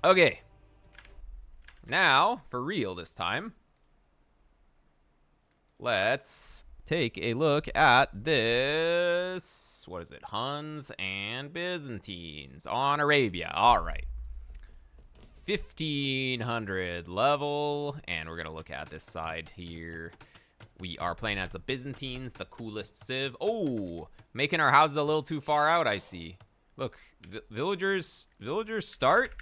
Okay. Now, for real this time, let's take a look at this. What is it? Huns and Byzantines on Arabia. All right. 1500 level, and we're going to look at this side here. We are playing as the Byzantines, the coolest civ. Oh, making our houses a little too far out, I see. Look, villagers start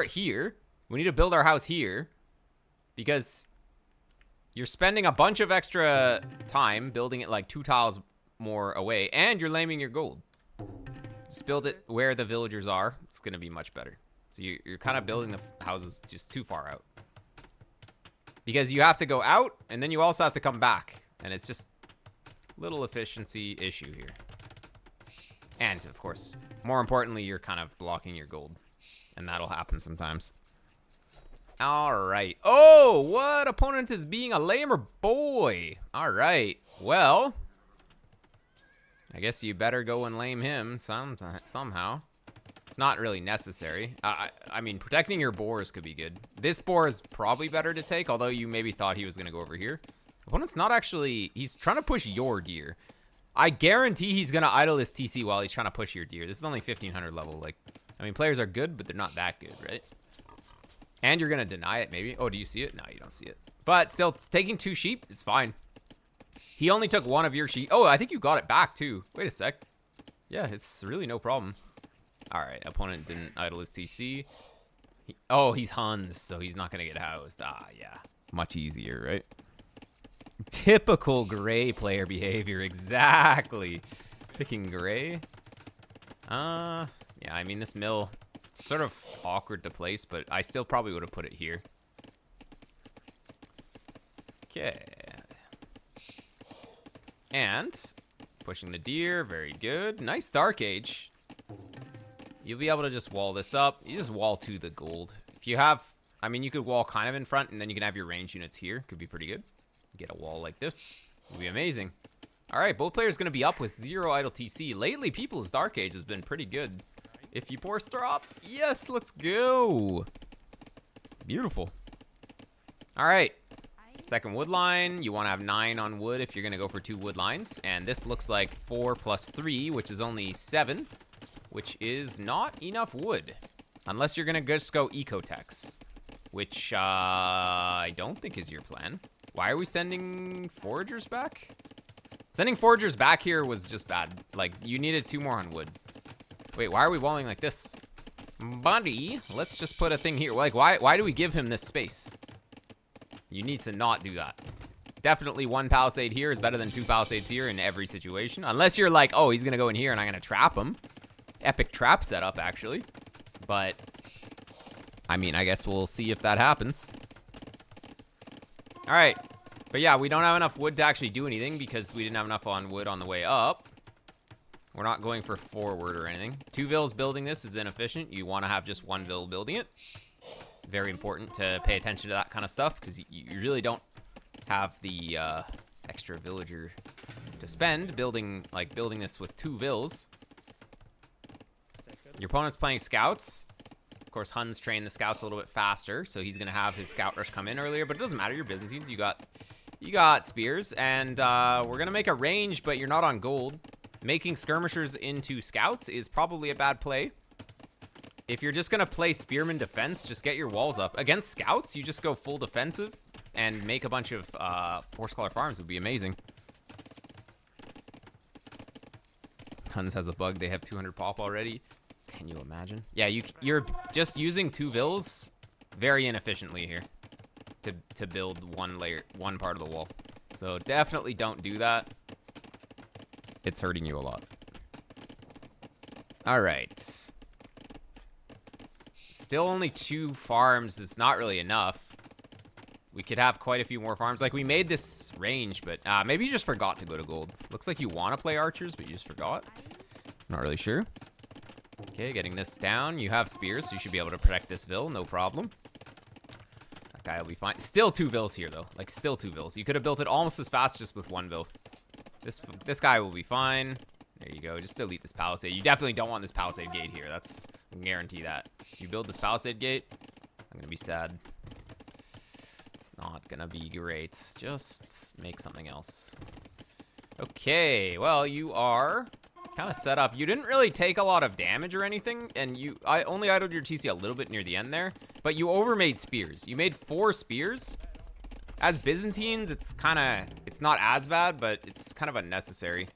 here. We need to build our house here because you're spending a bunch of extra time building it like 2 tiles more away, and you're laming your gold. Just build it where the villagers are. It's going to be much better. So you're kind of building the houses just too far out. Because you have to go out, and then you also have to come back. And it's just a little efficiency issue here. And, of course, more importantly, you're kind of blocking your gold. And that'll happen sometimes. Alright. Oh, what opponent is being a lamer boy? Alright. Well, I guess you better go and lame him somehow. It's not really necessary. I mean, protecting your boars could be good. This boar is probably better to take, although you maybe thought he was going to go over here. Opponent's not actually... He's trying to push your deer. I guarantee he's going to idle this TC while he's trying to push your deer. This is only 1500 level. Like, I mean, players are good, but they're not that good, right? And you're going to deny it, maybe. Oh, do you see it? No, you don't see it. But still, taking 2 sheep, it's fine. He only took 1 of your sheep. Oh, I think you got it back, too. Wait a sec. Yeah, it's really no problem. All right, opponent didn't idle his TC. He's Huns, so he's not going to get housed. Ah, yeah. Much easier, right? Typical gray player behavior, exactly. Picking gray. Yeah, I mean, this mill, sort of awkward to place, but I still probably would have put it here. Okay. And pushing the deer, very good. Nice Dark Age. You'll be able to just wall this up. You just wall to the gold. If you have, I mean, you could wall kind of in front, and then you can have your range units here. Could be pretty good. Get a wall like this. Would be amazing. All right, both players going to be up with 0 idle TC. Lately, people's Dark Age has been pretty good. If you force drop, yes, let's go. Beautiful. All right. Second wood line. You want to have 9 on wood if you're going to go for 2 wood lines. And this looks like 4 plus 3, which is only 7. Which is not enough wood. Unless you're going to just go Ecotex. Which, I don't think is your plan. Why are we sending foragers back? Sending foragers back here was just bad. Like, you needed 2 more on wood. Wait, why are we walling like this? Buddy, let's just put a thing here. Like, why do we give him this space? You need to not do that. Definitely 1 palisade here is better than 2 palisades here in every situation. Unless you're like, oh, he's going to go in here and I'm going to trap him. Epic trap setup, actually. But, I mean, I guess we'll see if that happens. All right. But yeah, we don't have enough wood to actually do anything because we didn't have enough on wood on the way up. We're not going for forward or anything. 2 vills building this is inefficient. You want to have just 1 vill building it. Very important to pay attention to that kind of stuff because you really don't have the extra villager to spend building this with 2 vills. Your opponent's playing scouts. Of course, Huns train the scouts a little bit faster, so he's gonna have his scout rush come in earlier. But it doesn't matter. You're Byzantines. You got spears, and we're gonna make a range, but you're not on gold. Making skirmishers into scouts is probably a bad play. If you're just gonna play spearman defense, just get your walls up. Against scouts, you just go full defensive and make a bunch of horse collar farms. Would be amazing. Huns has a bug. They have 200 pop already. Can you imagine? Yeah, you're just using 2 vills very inefficiently here to build one part of the wall. So definitely don't do that. It's hurting you a lot. All right. Still only 2 farms is not really enough. We could have quite a few more farms. Like, we made this range, but maybe you just forgot to go to gold. Looks like you want to play archers, but you just forgot. Not really sure. Okay, getting this down. You have spears, so you should be able to protect this vill, no problem. That guy will be fine. Still 2 vills here, though. Like, still 2 vills. You could have built it almost as fast just with 1 vill. This guy will be fine. There you go. Just delete this palisade. You definitely don't want this palisade gate here. That's I can guarantee that. If you build this palisade gate, I'm gonna be sad. It's not gonna be great. Just make something else. Okay, well, you are kind of set up. You didn't really take a lot of damage or anything, and I only idled your TC a little bit near the end there, but you overmade spears. You made 4 spears. As Byzantines, it's not as bad, but it's kind of unnecessary.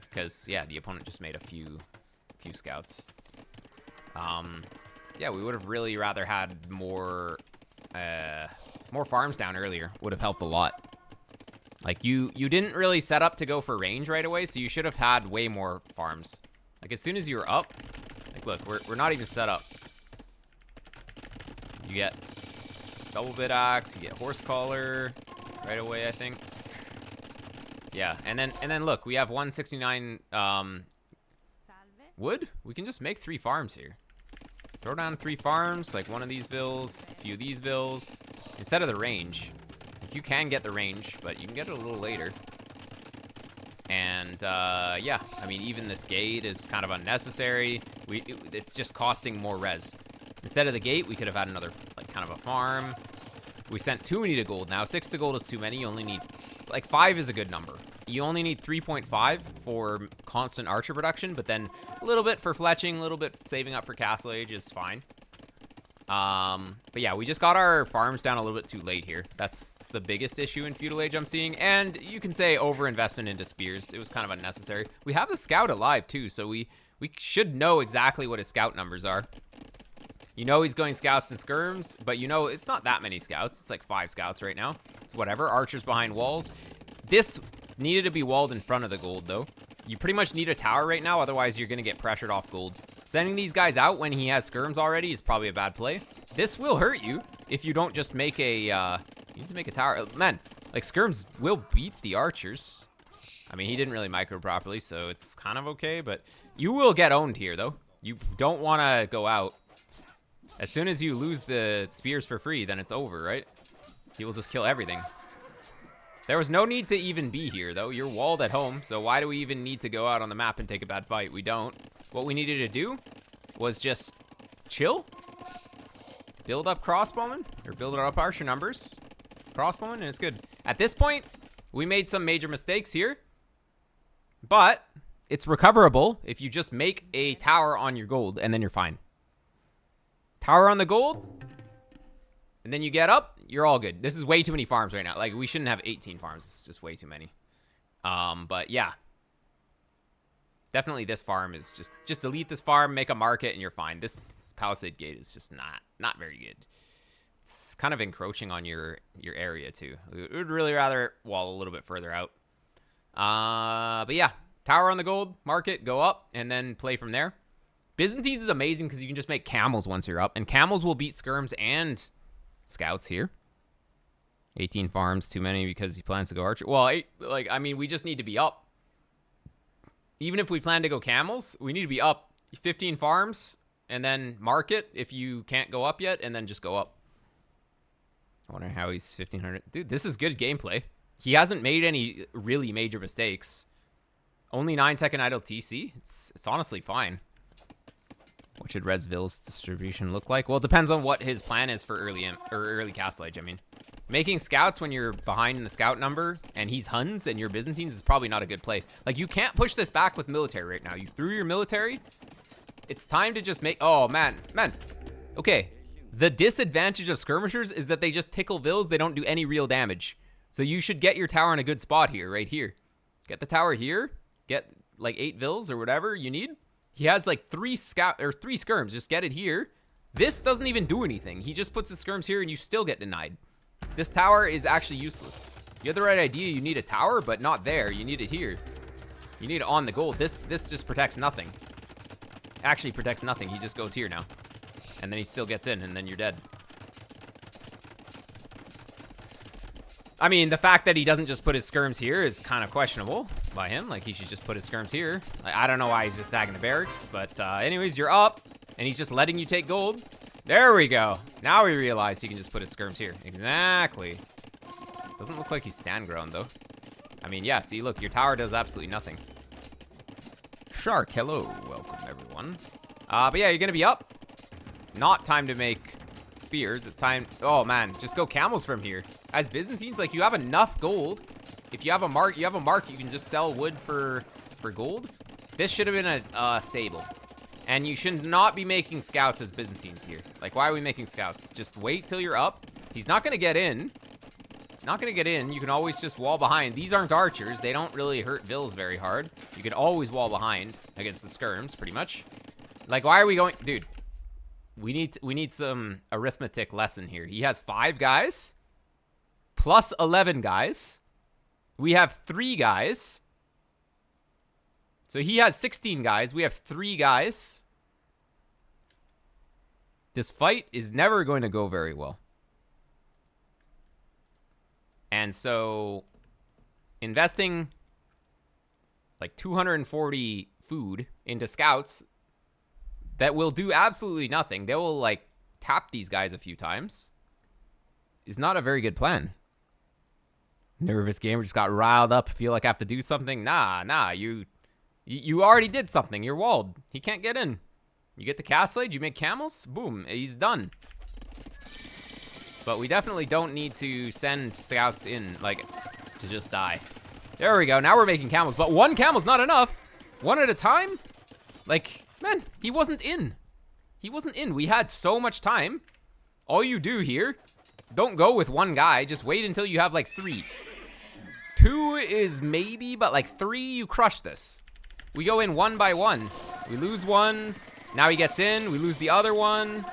Because, yeah, the opponent just made a few scouts. Yeah, we would have really rather had more farms down earlier. Would have helped a lot. Like, you didn't really set up to go for range right away, so you should have had way more farms. Like, as soon as you were up, like, look, we're not even set up. You get double bit axe, you get horse collar right away, I think. Yeah, and then look, we have 169 wood. We can just make 3 farms here. Throw down 3 farms, like one of these vills, a few of these vills, instead of the range. You can get the range, but you can get it a little later. And, yeah, I mean, even this gate is kind of unnecessary. It's just costing more res. Instead of the gate, we could have had another, like, kind of a farm. We sent too many to gold now. 6 to gold is too many. You only need, like, 5 is a good number. You only need 3.5 for constant archer production, but then a little bit for fletching, a little bit saving up for Castle Age is fine. But yeah, we just got our farms down a little bit too late here. That's the biggest issue in Feudal Age I'm seeing. And you can say overinvestment into spears. It was kind of unnecessary. We have the scout alive too, so we should know exactly what his scout numbers are. You know he's going scouts and skirms, but you know it's not that many scouts. It's like 5 scouts right now. It's whatever. Archers behind walls. This needed to be walled in front of the gold though. You pretty much need a tower right now, otherwise you're gonna get pressured off gold. Sending these guys out when he has skirms already is probably a bad play. This will hurt you if you don't just make a, you need to make a tower. Man, like, skirms will beat the archers. I mean, he didn't really micro properly, so it's kind of okay, but you will get owned here, though. You don't want to go out. As soon as you lose the spears for free, then it's over, right? He will just kill everything. There was no need to even be here, though. You're walled at home, so why do we even need to go out on the map and take a bad fight? We don't. What we needed to do was just chill, build up crossbowmen, or build up archer numbers, crossbowmen, and it's good. At this point, we made some major mistakes here, but it's recoverable if you just make a tower on your gold, and then you're fine. Tower on the gold, and then you get up, you're all good. This is way too many farms right now. Like, we shouldn't have 18 farms. It's just way too many. But yeah. Definitely this farm is just delete this farm, make a market, and you're fine. This palisade gate is just not very good. It's kind of encroaching on your area too. We would really rather wall a little bit further out. But yeah, tower on the gold, market, go up, and then play from there. Byzantines is amazing because you can just make camels once you're up, and camels will beat skirms and scouts here. 18 farms, too many because he plans to go archer. Well, I mean, we just need to be up. Even if we plan to go camels, we need to be up 15 farms and then market if you can't go up yet, and then just go up. I wonder how he's 1,500. Dude, this is good gameplay. He hasn't made any really major mistakes. Only 9-second idle TC. It's honestly fine. What should Resville's distribution look like? Well, it depends on what his plan is for early Castle Age, I mean. Making scouts when you're behind in the scout number and he's Huns and you're Byzantines is probably not a good play. Like, you can't push this back with military right now. You threw your military. It's time to just make... Oh, man. Okay. The disadvantage of skirmishers is that they just tickle vills. They don't do any real damage. So you should get your tower in a good spot here, right here. Get the tower here. Get, like, 8 vills or whatever you need. He has, like, 3 skirms. Just get it here. This doesn't even do anything. He just puts the skirms here and you still get denied. This tower is actually useless. You have the right idea. You need a tower, but not there. You need it here. You need it on the gold. This just protects nothing. Actually protects nothing. He just goes here now. And then he still gets in, and then you're dead. I mean, the fact that he doesn't just put his skirms here is kind of questionable by him. Like, he should just put his skirms here. Like, I don't know why he's just tagging the barracks. But anyways, you're up, and he's just letting you take gold. There we go. Now we realize he can just put his skirms here. Exactly. Doesn't look like he's stand grown, though. I mean, yeah, see, look, your tower does absolutely nothing. Shark, hello. Welcome, everyone. one. But yeah, you're going to be up. It's not time to make spears. It's time. Oh, man. Just go camels from here. As Byzantines, like, you have enough gold. If you have a mark, you can just sell wood for gold. This should have been a stable. And you should not be making scouts as Byzantines here. Like, why are we making scouts? Just wait till you're up. He's not going to get in. He's not going to get in. You can always just wall behind. These aren't archers. They don't really hurt vills very hard. You can always wall behind against the skirms, pretty much. Like, why are we going... Dude, we need some arithmetic lesson here. He has 5 guys. Plus 11 guys. We have 3 guys. So he has 16 guys. We have 3 guys. This fight is never going to go very well. And so investing like 240 food into scouts that will do absolutely nothing. They will like tap these guys a few times. Is not a very good plan. Nervous gamer just got riled up. Feel like I have to do something. Nah. You already did something. You're walled. He can't get in. You get the castle age. You make camels. Boom. He's done. But we definitely don't need to send scouts in, like, to just die. There we go. Now we're making camels. But 1 camel's not enough. 1 at a time? Like, man, he wasn't in. He wasn't in. We had so much time. All you do here, don't go with 1 guy. Just wait until you have, like, 3. 2 is maybe, but, like, 3, you crush this. We go in 1 by 1. We lose 1. Now he gets in. We lose the other one.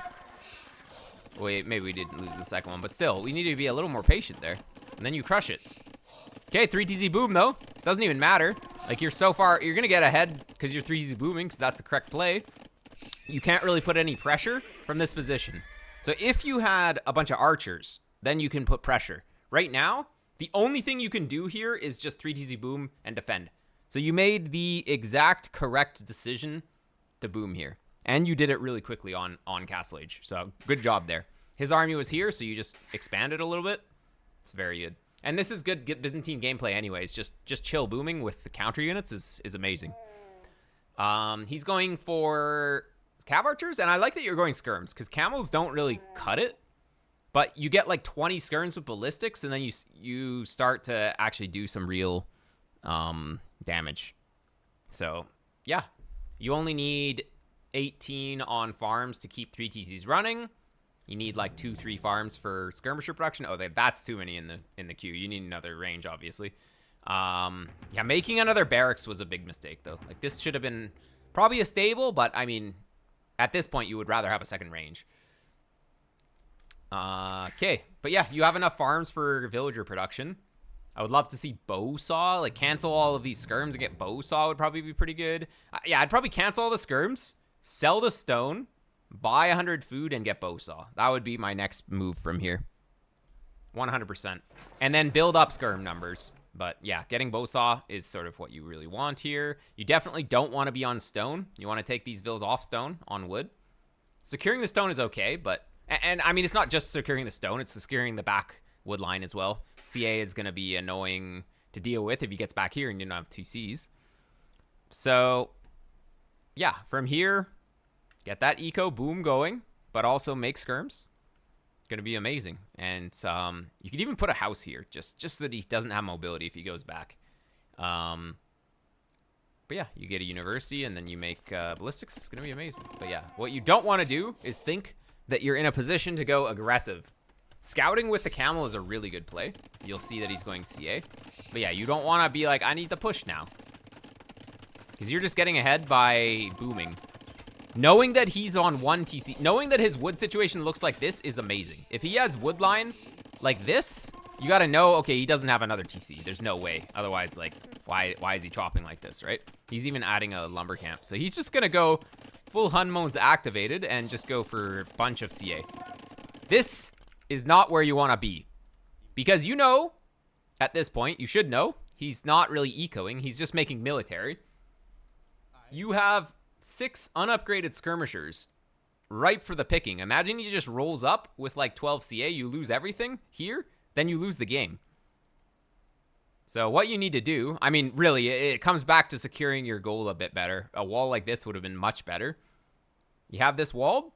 Wait, maybe we didn't lose the second one, but still, we need to be a little more patient there. And then you crush it. Okay, 3TZ boom, though. Doesn't even matter. Like, you're so far, you're going to get ahead because you're 3TZ booming, because that's the correct play. You can't really put any pressure from this position. So if you had a bunch of archers, then you can put pressure. Right now, the only thing you can do here is just 3TZ boom and defend. So you made the exact correct decision to boom here. And you did it really quickly on Castle Age. So good job there. His army was here, so you just expanded a little bit. It's very good. And this is good Byzantine gameplay anyways. Just chill booming with the counter units is amazing. He's going for cav archers, and I like that you're going skirms, because camels don't really cut it. But you get like 20 skirms with ballistics, and then you start to actually do some real damage. So, yeah. You only need 18 on farms to keep 3TZs running. You need like 2-3 farms for skirmisher production. Oh, that's too many in the queue. You need another range, obviously. Yeah, making another barracks was a big mistake, though. Like, this should have been probably a stable, but I mean, at this point, you would rather have a second range. Okay, but yeah, you have enough farms for villager production. I would love to see bow saw. Like, cancel all of these skirms and get bow saw would probably be pretty good. Yeah, I'd probably cancel all the skirms, sell the stone, buy 100 food, and get bow saw. That would be my next move from here. 100%. And then build up skirm numbers. But yeah, getting bow saw is sort of what you really want here. You definitely don't want to be on stone. You want to take these vills off stone on wood. Securing the stone is okay, but... And I mean, it's not just securing the stone. It's securing the back wood line as well. CA is going to be annoying to deal with if he gets back here and you don't have 2 Cs. So, yeah, from here, get that eco boom going, but also make skirms. It's going to be amazing. And you could even put a house here, just so that he doesn't have mobility if he goes back. But yeah, you get a university and then you make ballistics. It's going to be amazing. But yeah, what you don't want to do is think that you're in a position to go aggressive. Scouting with the camel is a really good play. You'll see that he's going CA. But yeah, you don't want to be like, I need the push now. Because you're just getting ahead by booming. Knowing that he's on 1 TC, knowing that his wood situation looks like this is amazing. If he has wood line like this, you got to know, okay, he doesn't have another TC. There's no way. Otherwise, like, why is he chopping like this, right? He's even adding a lumber camp. So he's just going to go full Hun modes activated and just go for a bunch of CA. This is not where you want to be. Because you know, at this point, you should know, he's not really ecoing. He's just making military. You have 6 unupgraded skirmishers ripe for the picking. Imagine he just rolls up with like 12 CA. You lose everything here, then you lose the game. So what you need to do, I mean, really, it comes back to securing your goal a bit better. A wall like this would have been much better. You have this walled,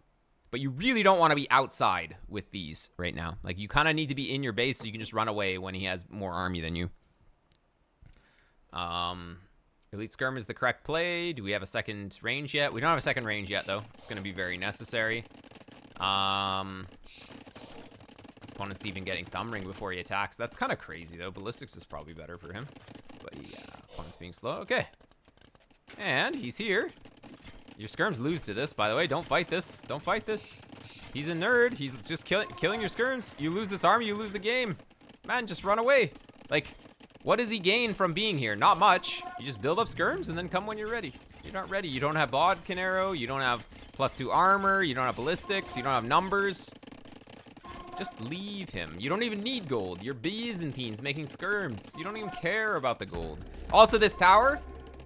but you really don't want to be outside with these right now. Like, you kind of need to be in your base so you can just run away when he has more army than you. Elite Skirm is the correct play. Do we have a second range yet? We don't have a second range yet, though. It's going to be very necessary. Opponent's even getting Thumb Ring before he attacks. That's kind of crazy, though. Ballistics is probably better for him. But yeah, opponent's being slow. Okay. And he's here. Your skirms lose to this, by the way. Don't fight this. Don't fight this. He's a nerd. He's just killing your skirms. You lose this army, you lose the game. Man, just run away. Like, what does he gain from being here? Not much. You just build up skirms and then come when you're ready. You're not ready. You don't have Bodkin Arrow. You don't have +2 armor. You don't have ballistics. You don't have numbers. Just leave him. You don't even need gold. You're Byzantines making skirms. You don't even care about the gold. Also, this tower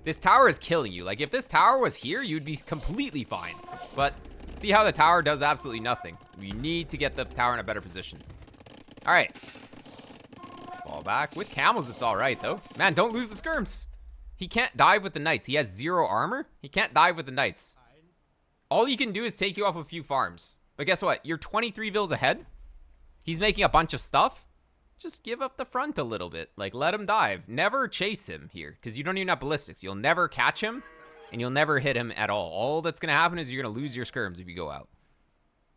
is killing you. Like, if this tower was here, you'd be completely fine. But see how the tower does absolutely nothing. You need to get the tower in a better position. All right. Let's fall back. With camels, it's all right, though. Man, don't lose the skirms. He can't dive with the knights. He has 0 armor. He can't dive with the knights. All he can do is take you off a few farms. But guess what? You're 23 vills ahead. He's making a bunch of stuff. Just give up the front a little bit. Like, let him dive. Never chase him here, because you don't even have ballistics. You'll never catch him, and you'll never hit him at all. All that's going to happen is you're going to lose your skirms if you go out.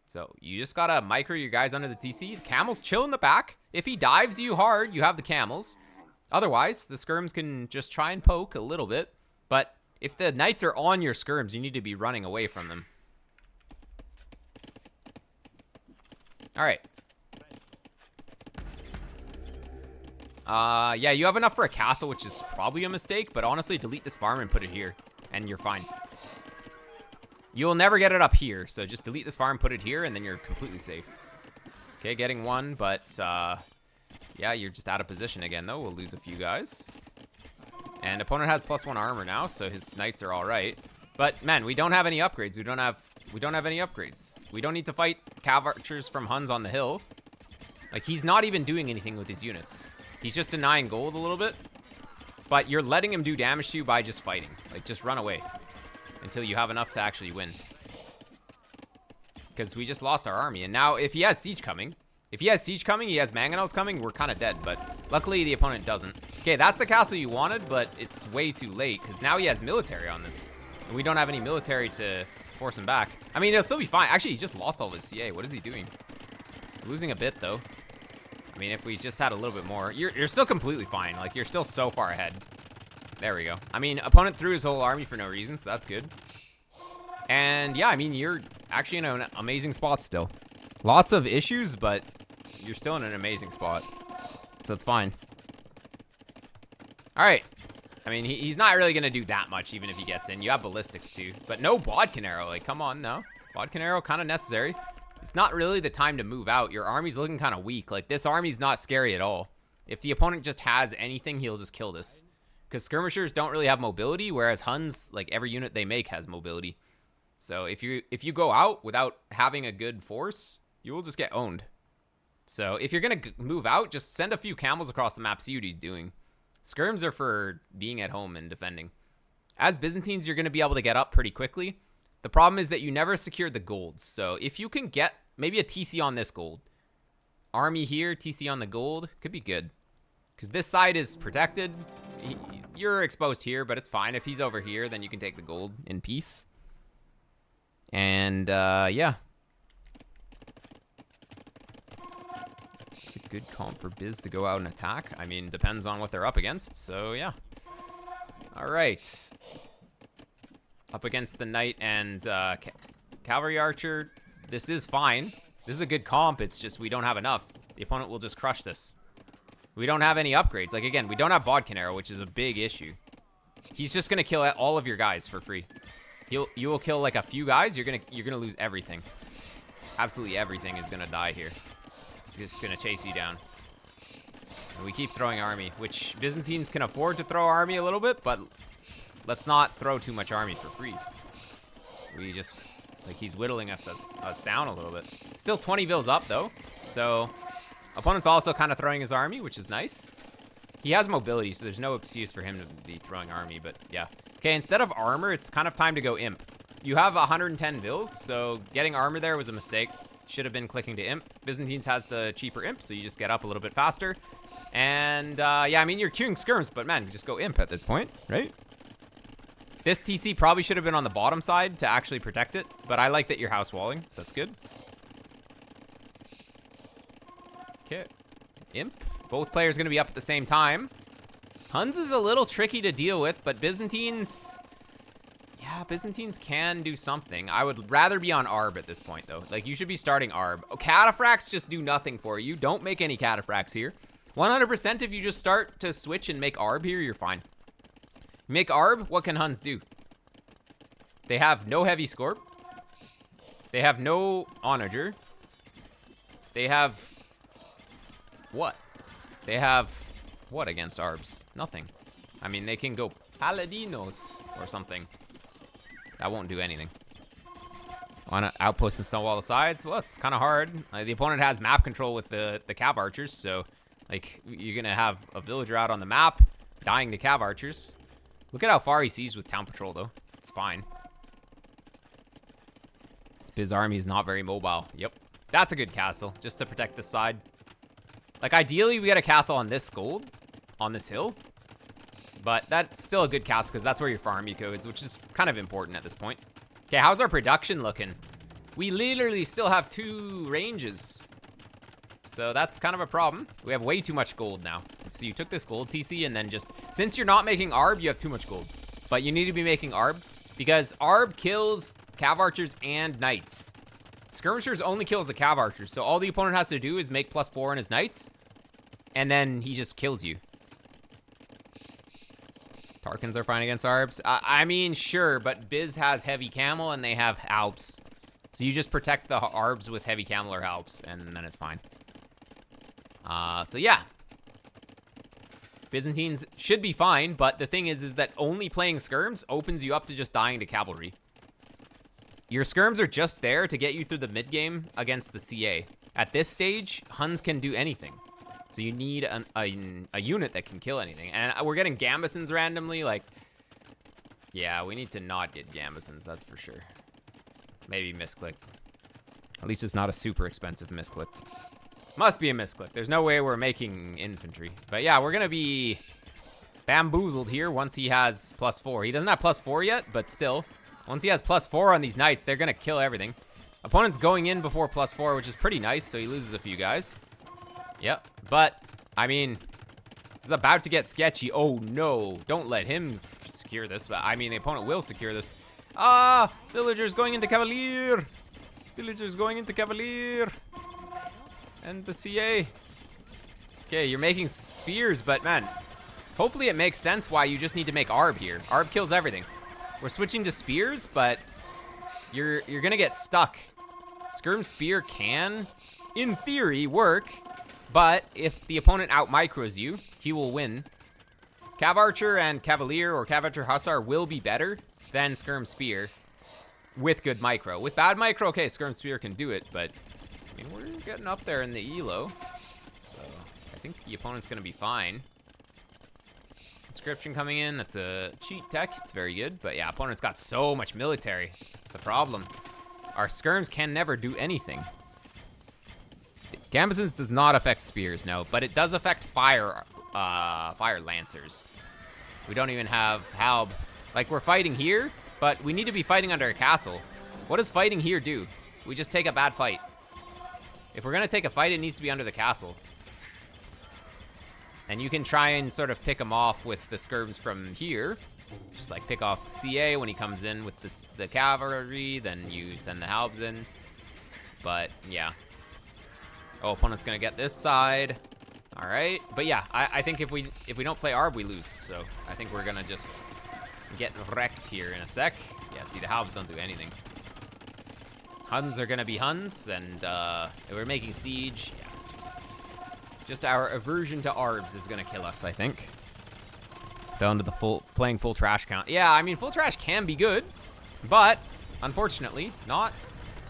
So you just got to micro your guys under the TC. The camels chill in the back. If he dives you hard, you have the camels. Otherwise, the skirms can just try and poke a little bit. But if the knights are on your skirms, you need to be running away from them. All right. Yeah, you have enough for a castle, which is probably a mistake, but honestly, delete this farm and put it here, and you're fine. You'll never get it up here, so just delete this farm, put it here, and then you're completely safe. Okay, getting one, but, yeah, you're just out of position again, though. We'll lose a few guys. And opponent has +1 armor now, so his knights are all right. But, man, we don't have any upgrades. We don't have any upgrades. We don't need to fight cav archers from Huns on the hill. Like, he's not even doing anything with his units. He's just denying gold a little bit, but you're letting him do damage to you by just fighting. Like, just run away until you have enough to actually win. Because we just lost our army, and now if he has siege coming, he has mangonels coming, we're kind of dead, but luckily the opponent doesn't. Okay, that's the castle you wanted, but it's way too late, because now he has military on this, and we don't have any military to force him back. I mean, it'll still be fine. Actually, he just lost all of his CA. What is he doing? Losing a bit, though. I mean, if we just had a little bit more, you're still completely fine. Like, you're still so far ahead. There we go. I mean, opponent threw his whole army for no reason, so that's good. And yeah, I mean, you're actually in an amazing spot still. Lots of issues, but you're still in an amazing spot. So it's fine. All right. I mean, he's not really going to do that much, even if he gets in. You have ballistics, too. But no Bodkin Arrow. Like, come on, no. Bodkin Arrow, kind of necessary. It's not really the time to move out. Your army's looking kind of weak. Like, this army's not scary at all. If the opponent just has anything, he'll just kill this. Because skirmishers don't really have mobility, whereas Huns, like, every unit they make has mobility. So if you go out without having a good force, you will just get owned. So if you're going to move out, just send a few camels across the map, see what he's doing. Skirms are for being at home and defending. As Byzantines, you're going to be able to get up pretty quickly. The problem is that you never secured the golds. So if you can get maybe a TC on this gold, army here, TC on the gold, could be good. Because this side is protected. You're exposed here, but it's fine. If he's over here, then you can take the gold in peace. And, yeah. It's a good comp for Biz to go out and attack. I mean, depends on what they're up against. So, yeah. All right. Up against the knight and cavalry archer. This is fine. This is a good comp. It's just we don't have enough. The opponent will just crush this. We don't have any upgrades. Like, again, we don't have Bodkin Arrow, which is a big issue. He's just going to kill all of your guys for free. You will kill, like, a few guys. You're gonna lose everything. Absolutely everything is going to die here. He's just going to chase you down. And we keep throwing army, which Byzantines can afford to throw army a little bit, but let's not throw too much army for free. We just, like, he's whittling us down a little bit. Still 20 vills up, though. So, opponent's also kind of throwing his army, which is nice. He has mobility, so there's no excuse for him to be throwing army, but yeah. Okay, instead of armor, it's kind of time to go imp. You have 110 vills, so getting armor there was a mistake. Should have been clicking to imp. Byzantines has the cheaper imp, so you just get up a little bit faster. And, yeah, I mean, you're queuing skirms, but man, just go imp at this point, right? This TC probably should have been on the bottom side to actually protect it, but I like that you're house walling, so that's good. Okay, imp. Both players going to be up at the same time. Huns is a little tricky to deal with, but Byzantines... Yeah, Byzantines can do something. I would rather be on Arb at this point, though. Like, you should be starting Arb. Oh, cataphracts just do nothing for you. Don't make any cataphracts here. 100% if you just start to switch and make Arb here, you're fine. Make Arb, what can Huns do? They have no heavy Scorp. They have no Onager. They have... What? They have... What against Arbs? Nothing. I mean, they can go Paladinos or something. That won't do anything. On an outpost and stonewall the sides? Well, it's kind of hard. The opponent has map control with the cav archers, so like you're gonna have a villager out on the map dying to cav archers. Look at how far he sees with town patrol, though. It's fine. This Biz army is not very mobile. Yep, that's a good castle just to protect this side. Like ideally, we get a castle on this gold, on this hill. But that's still a good castle because that's where your farm eco is, which is kind of important at this point. Okay, how's our production looking? We literally still have 2 ranges. So that's kind of a problem. We have way too much gold now. So you took this gold TC and then just... Since you're not making Arb, you have too much gold. But you need to be making Arb because Arb kills cav archers and knights. Skirmishers only kills the cav archers. So all the opponent has to do is make +4 on his knights. And then he just kills you. Tarkans are fine against Arbs. I mean, sure, but Biz has heavy camel and they have Alps. So you just protect the Arbs with heavy camel or Alps, and then it's fine. So yeah. Byzantines should be fine, but the thing is that only playing skirms opens you up to just dying to cavalry. Your skirms are just there to get you through the mid game against the CA. At this stage, Huns can do anything. So you need a unit that can kill anything. And we're getting Gambesons randomly. Like, yeah, we need to not get Gambesons, that's for sure. Maybe misclick. At least it's not a super expensive misclick. Must be a misclick. There's no way we're making infantry. But yeah, we're going to be bamboozled here once he has +4. He doesn't have +4 yet, but still. Once he has +4 on these knights, they're going to kill everything. Opponent's going in before +4, which is pretty nice, so he loses a few guys. Yep, but, I mean, it's about to get sketchy. Oh, no. Don't let him secure this. But I mean, the opponent will secure this. Ah, villagers going into Cavalier. Villagers going into Cavalier. And the CA. Okay, you're making spears, but, man, hopefully it makes sense why you just need to make Arb here. Arb kills everything. We're switching to spears, but you're going to get stuck. Skirm Spear can, in theory, work. But if the opponent out-micros you, he will win. Cav Archer and Cavalier or Cav Archer Hussar will be better than Skirm Spear with good micro. With bad micro, okay, Skirm Spear can do it, but I mean, we're getting up there in the elo. So I think the opponent's going to be fine. Inscription coming in, that's a cheat tech. It's very good, but yeah, opponent's got so much military. That's the problem. Our skirms can never do anything. Gambesons does not affect spears, no, but it does affect fire lancers. We don't even have halb. Like, we're fighting here, but we need to be fighting under a castle. What does fighting here do? We just take a bad fight. If we're gonna take a fight, it needs to be under the castle. And you can try and sort of pick them off with the skirms from here. Just like pick off CA when he comes in with the cavalry, then you send the halbs in. But yeah. Oh, opponent's gonna get this side. All right, but yeah, I think if we don't play Arb, we lose. So I think we're gonna just get wrecked here in a sec. Yeah, see, the halbs don't do anything. Huns are gonna be Huns, and we're making siege. Yeah, just our aversion to Arbs is gonna kill us, I think. Down to the playing full trash count. Yeah, I mean, full trash can be good, but unfortunately, not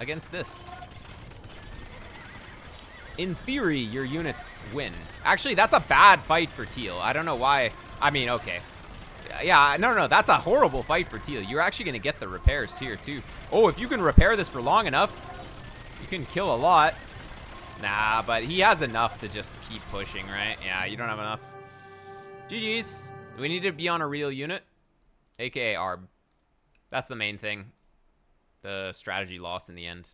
against this. in theory, your units win. Actually, that's a bad fight for Teal. I don't know why. I mean, okay. Yeah, no, that's a horrible fight for Teal. You're actually going to get the repairs here, too. Oh, if you can repair this for long enough, you can kill a lot. Nah, but he has enough to just keep pushing, right? Yeah, you don't have enough. GG's. We need to be on a real unit, aka ARB. That's the main thing. The strategy lost in the end.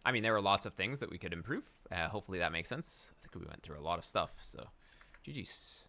I mean, there were lots of things that we could improve. Hopefully that makes sense. I think we went through a lot of stuff, so GG's.